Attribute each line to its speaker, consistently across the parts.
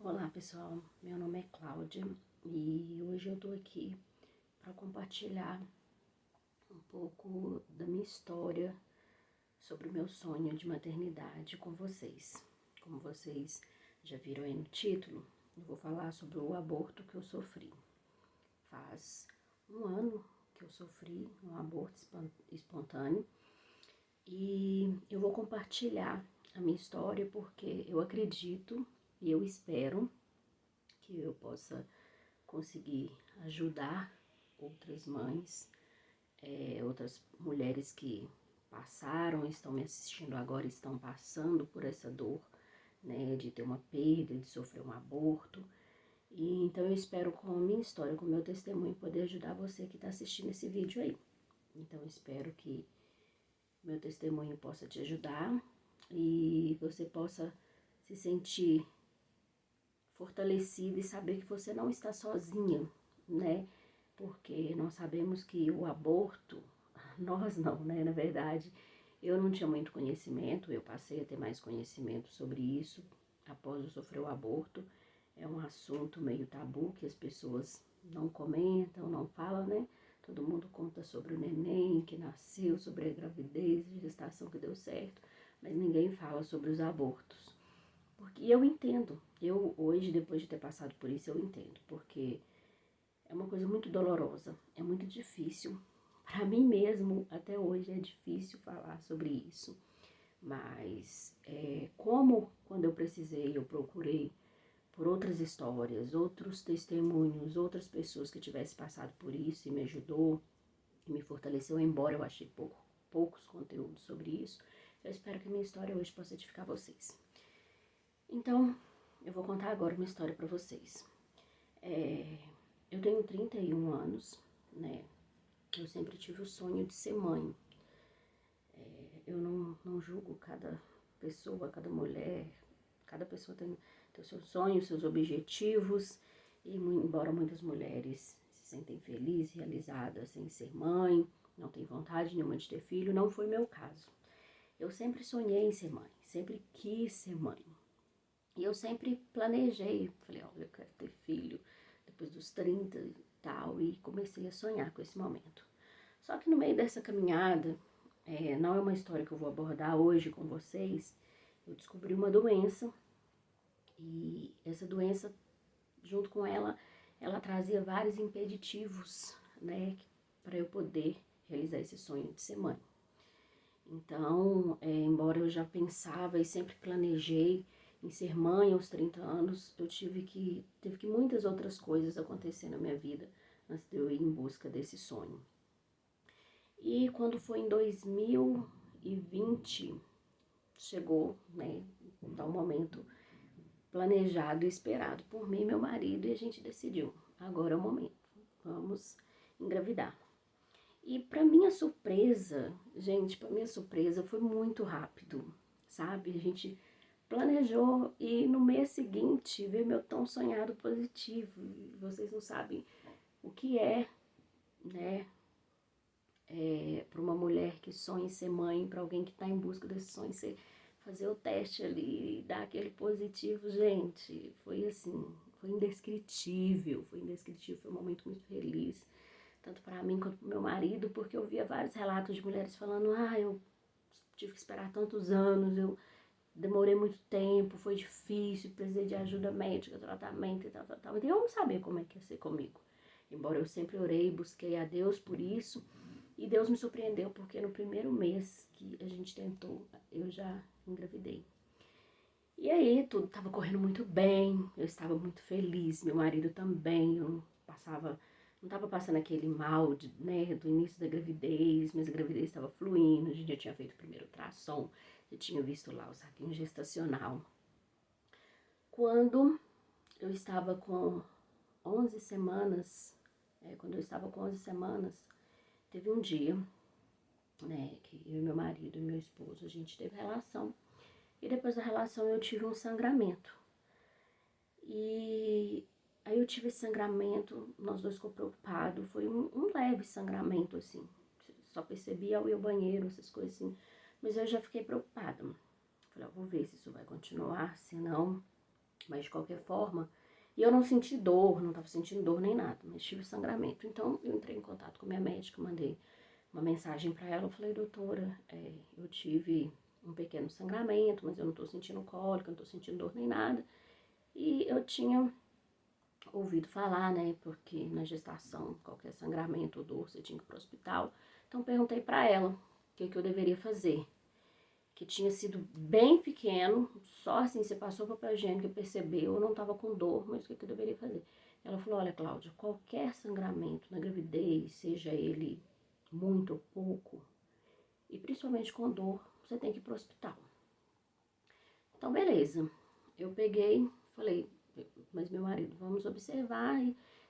Speaker 1: Olá pessoal, meu nome é Cláudia e hoje eu tô aqui para compartilhar um pouco da minha história sobre o meu sonho de maternidade com vocês. Como vocês já viram aí no título, eu vou falar sobre o aborto que eu sofri. Faz um ano que eu sofri um aborto espontâneo e eu vou compartilhar a minha história porque eu acredito e eu espero que eu possa conseguir ajudar outras mães, outras mulheres que passaram, estão me assistindo agora, estão passando por essa dor, né, de ter uma perda, de sofrer um aborto. E então eu espero com a minha história, com o meu testemunho, poder ajudar você que está assistindo esse vídeo aí. Então eu espero que meu testemunho possa te ajudar e você possa se sentir fortalecida e saber que você não está sozinha, né? Porque nós sabemos que o aborto, nós não, né? Na verdade, eu não tinha muito conhecimento, eu passei a ter mais conhecimento sobre isso após eu sofrer o aborto. É um assunto meio tabu que as pessoas não comentam, não falam, né? Todo mundo conta sobre o neném que nasceu, sobre a gravidez, a gestação que deu certo, mas ninguém fala sobre os abortos. Porque eu entendo, eu hoje, depois de ter passado por isso, eu entendo, porque é uma coisa muito dolorosa, é muito difícil. Para mim mesmo, até hoje, é difícil falar sobre isso. Mas, como quando eu precisei, eu procurei por outras histórias, outros testemunhos, outras pessoas que tivessem passado por isso e me ajudou, e me fortaleceu, embora eu achei poucos conteúdos sobre isso, eu espero que a minha história hoje possa edificar vocês. Então, eu vou contar agora uma história para vocês. Eu tenho 31 anos, né? Eu sempre tive o sonho de ser mãe. Eu não julgo cada pessoa, cada mulher. Cada pessoa tem os seus sonhos, seus objetivos. E embora muitas mulheres se sentem felizes, realizadas em ser mãe, não tem vontade nenhuma de ter filho, não foi meu caso. Eu sempre sonhei em ser mãe, sempre quis ser mãe. E eu sempre planejei, falei, olha, eu quero ter filho depois dos 30 e tal, e comecei a sonhar com esse momento. Só que no meio dessa caminhada, não é uma história que eu vou abordar hoje com vocês, eu descobri uma doença, e essa doença, junto com ela trazia vários impeditivos, né, para eu poder realizar esse sonho de ser mãe. Então, embora eu já pensava e sempre planejei em ser mãe aos 30 anos, teve que muitas outras coisas acontecer na minha vida antes de eu ir em busca desse sonho. E quando foi em 2020, chegou, né, tal momento planejado e esperado por mim e meu marido, e a gente decidiu, agora é o momento, vamos engravidar. E para minha surpresa, gente, para minha surpresa foi muito rápido, sabe? A gente planejou e no mês seguinte veio meu tão sonhado positivo. E vocês não sabem o que é, né? Para uma mulher que sonha em ser mãe, para alguém que está em busca desse sonho, fazer o teste ali e dar aquele positivo, gente, foi assim, foi indescritível, foi um momento muito feliz, tanto para mim quanto para meu marido, porque eu via vários relatos de mulheres falando, eu tive que esperar tantos anos, eu demorei muito tempo, foi difícil, precisei de ajuda médica, tratamento e tal. Então eu não sabia como é que ia ser comigo. Embora eu sempre orei, busquei a Deus por isso, e Deus me surpreendeu, porque no primeiro mês que a gente tentou, eu já engravidei. E aí tudo estava correndo muito bem, eu estava muito feliz, meu marido também, eu não estava passando aquele mal né, do início da gravidez, mas a gravidez estava fluindo, a gente já tinha feito o primeiro ultrassom, já tinha visto lá o saquinho gestacional. Quando eu estava com 11 semanas, teve um dia, né, que eu e meu marido e meu esposo, a gente teve relação, e depois da relação eu tive um sangramento. E aí eu tive esse sangramento, nós dois ficamos preocupados, foi um leve sangramento, assim, só percebi ao ir ao banheiro, essas coisas assim, mas eu já fiquei preocupada. Falei, vou ver se isso vai continuar, se não, Mas de qualquer forma, e eu não senti dor, não tava sentindo dor nem nada, mas tive sangramento. Então eu entrei em contato com a minha médica, mandei uma mensagem para ela, eu falei, doutora, eu tive um pequeno sangramento, mas eu não tô sentindo cólica, não tô sentindo dor nem nada. E eu tinha ouvido falar, né, porque na gestação, qualquer sangramento ou dor, você tinha que ir pro hospital. Então perguntei para ela o que eu deveria fazer. Que tinha sido bem pequeno, só assim, você passou papel higiênico e percebeu, eu não estava com dor, mas o que eu deveria fazer? Ela falou, olha, Cláudia, qualquer sangramento na gravidez, seja ele muito ou pouco, e principalmente com dor, você tem que ir pro hospital. Então, beleza. Eu peguei, falei, mas meu marido, vamos observar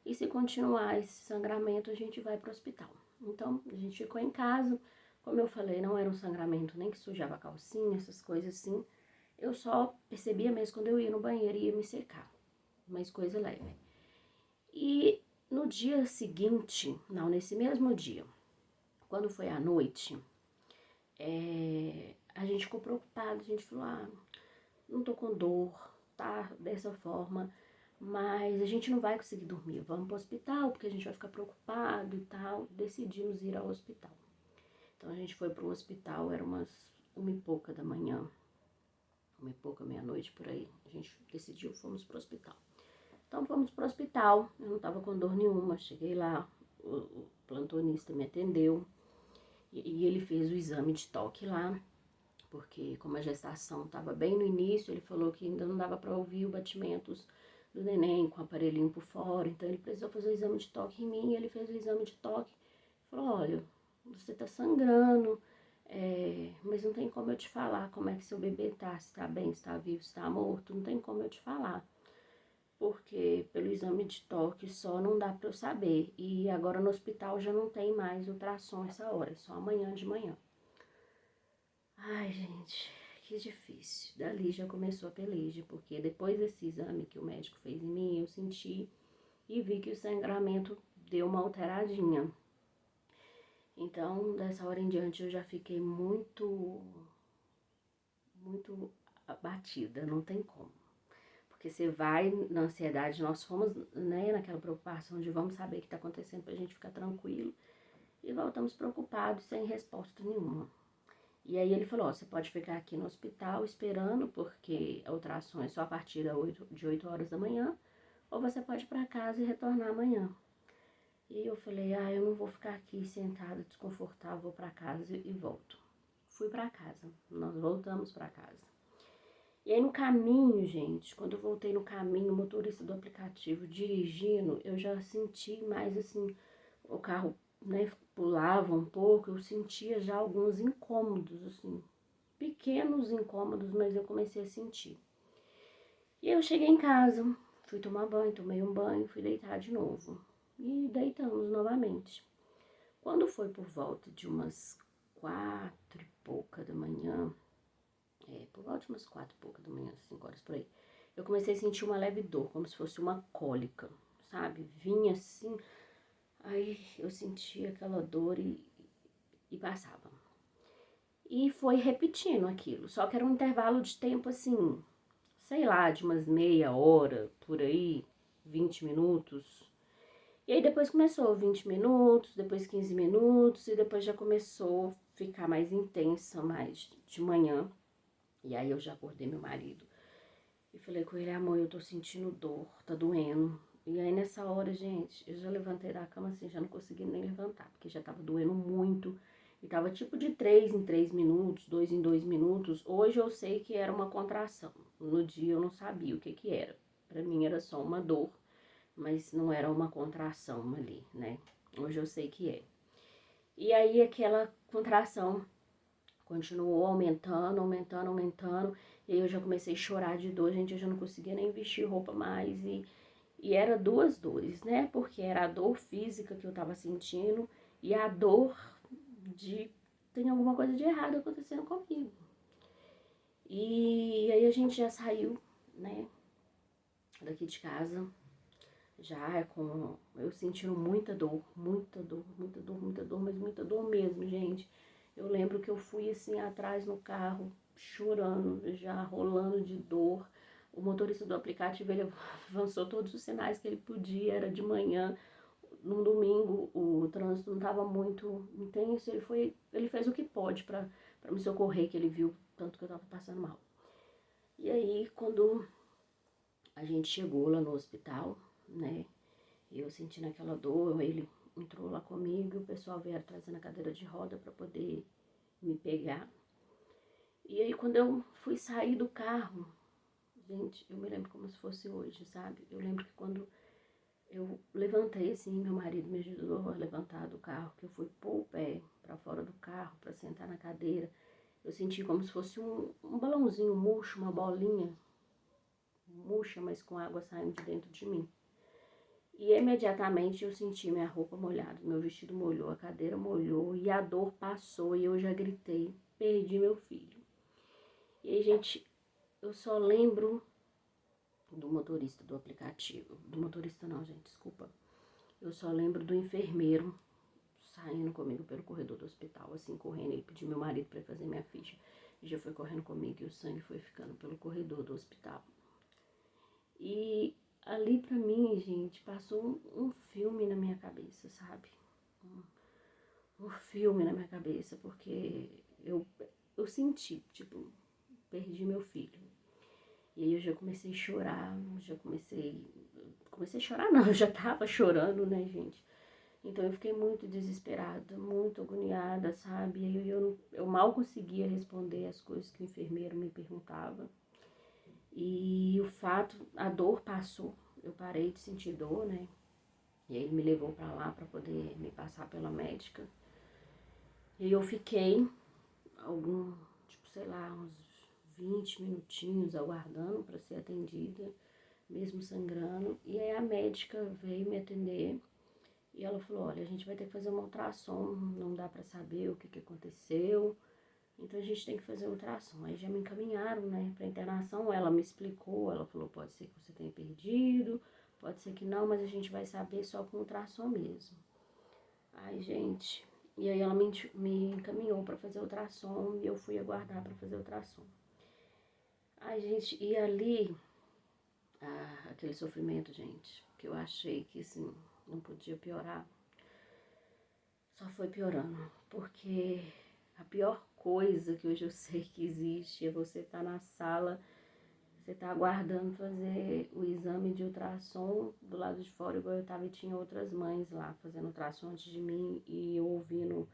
Speaker 1: e se continuar esse sangramento, a gente vai pro hospital. Então, a gente ficou em casa. Como eu falei, não era um sangramento nem que sujava a calcinha, essas coisas assim. Eu só percebia mesmo quando eu ia no banheiro e ia me secar. Mas coisa leve. E no dia seguinte, não, nesse mesmo dia, quando foi à noite, a gente ficou preocupado. A gente falou, não tô com dor, tá? Dessa forma. Mas a gente não vai conseguir dormir. Vamos pro hospital, porque a gente vai ficar preocupado e tal. Decidimos ir ao hospital. Então a gente foi pro hospital, era umas 1h pouca da manhã. 1h pouca, meia-noite, por aí. A gente decidiu, fomos pro hospital. Então fomos pro hospital, eu não tava com dor nenhuma. Cheguei lá, o plantonista me atendeu. E ele fez o exame de toque lá. Porque como a gestação estava bem no início, ele falou que ainda não dava para ouvir os batimentos do neném com o aparelhinho por fora. Então ele precisou fazer o exame de toque em mim. Ele fez o exame de toque. Falou, olha, você tá sangrando, mas não tem como eu te falar como é que seu bebê tá, se tá bem, se tá vivo, se tá morto, não tem como eu te falar. Porque pelo exame de toque só não dá para eu saber. E agora no hospital já não tem mais ultrassom essa hora, é só amanhã de manhã. Ai, gente, que difícil. Dali já começou a peleja, porque depois desse exame que o médico fez em mim, eu senti e vi que o sangramento deu uma alteradinha. Então, dessa hora em diante, eu já fiquei muito abatida, não tem como. Porque você vai na ansiedade, nós fomos, né, naquela preocupação de vamos saber o que está acontecendo pra gente ficar tranquilo, e voltamos preocupados, sem resposta nenhuma. E aí ele falou, você pode ficar aqui no hospital esperando, porque a ultrassom é só a partir de 8 horas da manhã, ou você pode ir para casa e retornar amanhã. E eu falei, eu não vou ficar aqui sentada desconfortável, vou para casa e volto. Fui para casa, nós voltamos para casa. E aí no caminho, gente, quando eu voltei no caminho, o motorista do aplicativo dirigindo, eu já senti mais assim, o carro, né, pulava um pouco, eu sentia já alguns incômodos, assim, pequenos incômodos, mas eu comecei a sentir. E eu cheguei em casa, fui tomar banho, tomei um banho, fui deitar de novo. E deitamos novamente. Quando foi por volta de umas 4h pouca da manhã, por volta de umas 4h pouca da manhã, 5 horas por aí, eu comecei a sentir uma leve dor, como se fosse uma cólica, sabe? Vinha assim, aí eu sentia aquela dor e passava. E foi repetindo aquilo, só que era um intervalo de tempo assim, sei lá, de umas meia hora, por aí, 20 minutos. E aí depois começou 20 minutos, depois 15 minutos, e depois já começou a ficar mais intensa, mais de manhã. E aí eu já acordei meu marido e falei com ele, amor, eu tô sentindo dor, tá doendo. E aí nessa hora, gente, eu já levantei da cama assim, já não consegui nem levantar, porque já tava doendo muito. E tava tipo de 3 em 3 minutos, 2 em 2 minutos. Hoje eu sei que era uma contração. No dia eu não sabia o que que era. Pra mim era só uma dor, mas não era uma contração ali, né? Hoje eu sei que é. E aí aquela contração continuou aumentando, aumentando, aumentando. E aí eu já comecei a chorar de dor, gente, eu já não conseguia nem vestir roupa mais. E era duas dores, né? Porque era a dor física que eu tava sentindo e a dor de tem alguma coisa de errado acontecendo comigo. E aí a gente já saiu, né, daqui de casa, já com eu sentindo muita dor, muita dor, muita dor, muita dor, mas muita dor mesmo, gente. Eu lembro que eu fui assim atrás no carro, chorando, já rolando de dor. O motorista do aplicativo, ele avançou todos os sinais que ele podia, era de manhã, num domingo, o trânsito não estava muito intenso, ele fez o que pode para me socorrer, que ele viu tanto que eu estava passando mal. E aí, quando a gente chegou lá no hospital, né, eu sentindo aquela dor, ele entrou lá comigo, o pessoal veio trazendo a cadeira de roda para poder me pegar. E aí, quando eu fui sair do carro, gente, eu me lembro como se fosse hoje, sabe? Eu lembro que quando eu levantei assim, meu marido me ajudou a levantar do carro, que eu fui pôr o pé para fora do carro para sentar na cadeira. Eu senti como se fosse um balãozinho murcho, uma bolinha murcha, mas com água saindo de dentro de mim. E imediatamente eu senti minha roupa molhada, meu vestido molhou, a cadeira molhou e a dor passou e eu já gritei, perdi meu filho. E aí, gente, eu só lembro do motorista do aplicativo, do motorista não, gente, desculpa. Eu só lembro do enfermeiro saindo comigo pelo corredor do hospital, assim, correndo. Ele pediu meu marido para fazer minha ficha. E já foi correndo comigo e o sangue foi ficando pelo corredor do hospital. E ali pra mim, gente, passou um filme na minha cabeça, sabe? Um filme na minha cabeça, porque eu senti, tipo, perdi meu filho. E aí eu já comecei a chorar, comecei a chorar não, eu já tava chorando, né, gente? Então eu fiquei muito desesperada, muito agoniada, sabe? E aí eu mal conseguia responder as coisas que o enfermeiro me perguntava. E o fato, a dor passou, eu parei de sentir dor, né? E aí ele me levou pra lá pra poder me passar pela médica. E aí eu fiquei sei lá, uns 20 minutinhos aguardando pra ser atendida, mesmo sangrando. E aí a médica veio me atender e ela falou, olha, a gente vai ter que fazer uma ultrassom, não dá pra saber o que aconteceu, então a gente tem que fazer ultrassom. Aí já me encaminharam, né, pra internação, ela me explicou, ela falou, pode ser que você tenha perdido, pode ser que não, mas a gente vai saber só com ultrassom mesmo. Ai, gente, e aí ela me encaminhou pra fazer ultrassom e eu fui aguardar pra fazer ultrassom. Ai, gente, e ali, aquele sofrimento, gente, que eu achei que, assim, não podia piorar, só foi piorando, porque a pior coisa que hoje eu sei que existe é você estar na sala, você tá aguardando fazer o exame de ultrassom do lado de fora, igual eu tava e tinha outras mães lá fazendo ultrassom antes de mim e eu ouvindo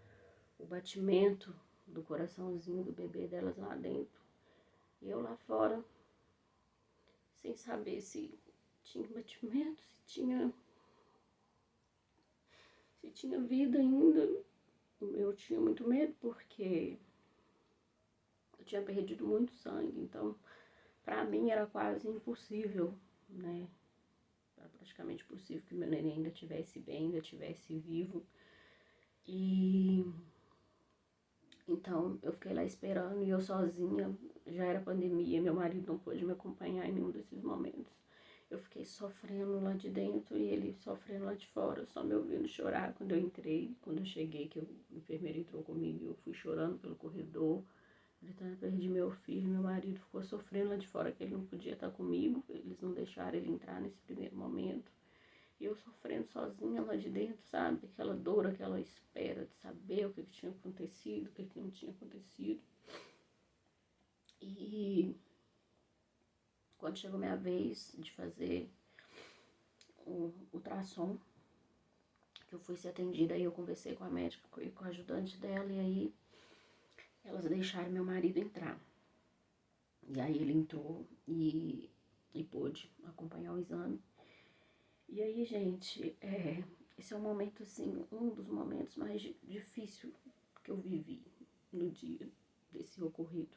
Speaker 1: o batimento do coraçãozinho do bebê delas lá dentro. E eu lá fora, sem saber se tinha batimento, se tinha vida ainda. Eu tinha muito medo porque eu tinha perdido muito sangue, então pra mim era quase impossível, né? Era praticamente impossível que meu neném ainda estivesse bem, ainda estivesse vivo. E então eu fiquei lá esperando e eu sozinha, já era pandemia, meu marido não pôde me acompanhar em nenhum desses momentos. Eu fiquei sofrendo lá de dentro e ele sofrendo lá de fora, só me ouvindo chorar quando eu entrei, quando eu cheguei, que o enfermeiro entrou comigo, eu fui chorando pelo corredor, gritando, perdi meu filho, meu marido ficou sofrendo lá de fora, que ele não podia estar comigo, eles não deixaram ele entrar nesse primeiro momento. E eu sofrendo sozinha lá de dentro, sabe? Aquela dor, aquela espera de saber o que tinha acontecido, o que não tinha acontecido. E quando chegou minha vez de fazer o ultrassom, que eu fui ser atendida, aí eu conversei com a médica e com a ajudante dela, e aí elas deixaram meu marido entrar. E aí ele entrou e pôde acompanhar o exame. E aí, gente, esse é um momento, assim, um dos momentos mais difíceis que eu vivi no dia desse ocorrido.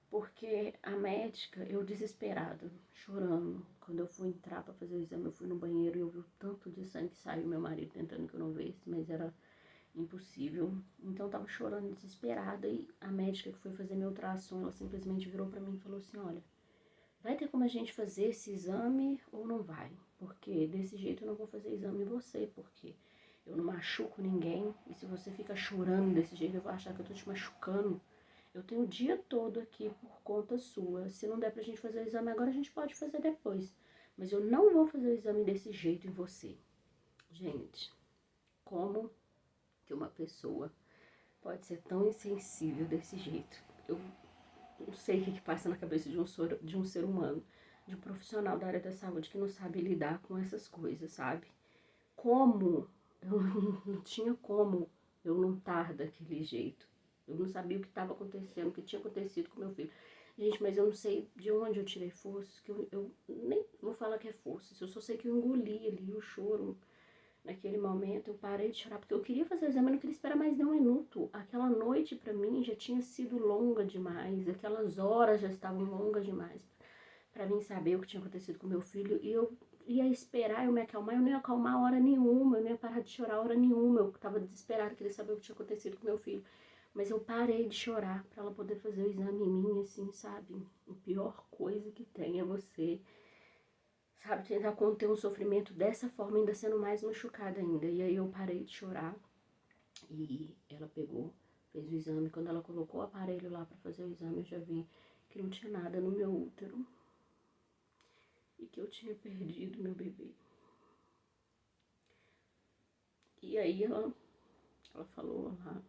Speaker 1: Porque a médica, eu desesperada, chorando, quando eu fui entrar para fazer o exame, eu fui no banheiro e eu vi o tanto de sangue que saiu, meu marido tentando que eu não visse, mas era impossível. Então eu tava chorando, desesperada, e a médica que foi fazer meu ultrassom, ela simplesmente virou para mim e falou assim, olha, vai ter como a gente fazer esse exame ou não vai? Porque desse jeito eu não vou fazer exame em você, porque eu não machuco ninguém, e se você fica chorando desse jeito, eu vou achar que eu tô te machucando. Eu tenho o dia todo aqui por conta sua. Se não der pra gente fazer o exame agora, a gente pode fazer depois. Mas eu não vou fazer o exame desse jeito em você. Gente, como que uma pessoa pode ser tão insensível desse jeito? Eu não sei o que passa na cabeça de um ser humano, de um profissional da área da saúde que não sabe lidar com essas coisas, sabe? Como? Eu não tinha como eu não estar daquele jeito. Eu não sabia o que estava acontecendo, o que tinha acontecido com meu filho. Gente, mas eu não sei de onde eu tirei força, que eu nem vou falar que é força. Eu só sei que eu engoli ali o choro. Naquele momento eu parei de chorar, porque eu queria fazer o exame, eu não queria esperar mais nem um minuto. Aquela noite pra mim já tinha sido longa demais, aquelas horas já estavam longas demais pra mim saber o que tinha acontecido com meu filho. E eu ia esperar eu me acalmar, eu não ia acalmar hora nenhuma, eu não ia parar de chorar hora nenhuma. Eu tava desesperada, queria saber o que tinha acontecido com meu filho. Mas eu parei de chorar pra ela poder fazer o exame em mim, assim, sabe? A pior coisa que tem é você, sabe, tentar conter um sofrimento dessa forma, ainda sendo mais machucada ainda. E aí eu parei de chorar e ela pegou, fez o exame. Quando ela colocou o aparelho lá pra fazer o exame, eu já vi que não tinha nada no meu útero e que eu tinha perdido meu bebê. E aí ela falou lá,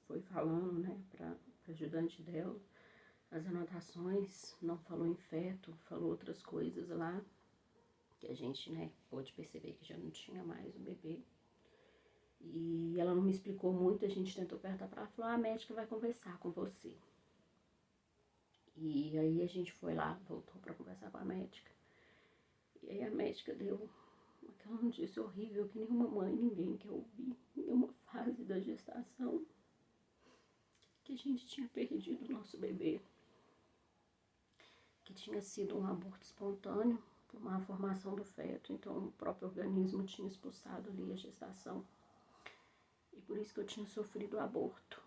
Speaker 1: foi falando, né, pra ajudante dela, as anotações, não falou em feto, falou outras coisas lá, que a gente, né, pôde perceber que já não tinha mais o bebê. E ela não me explicou muito, a gente tentou perguntar pra ela, falou, a médica vai conversar com você. E aí a gente foi lá, voltou pra conversar com a médica. E aí a médica deu aquela notícia horrível que nenhuma mãe, ninguém quer ouvir, em nenhuma fase da gestação, que a gente tinha perdido o nosso bebê, que tinha sido um aborto espontâneo, por má formação do feto, então o próprio organismo tinha expulsado ali a gestação. E por isso que eu tinha sofrido o aborto.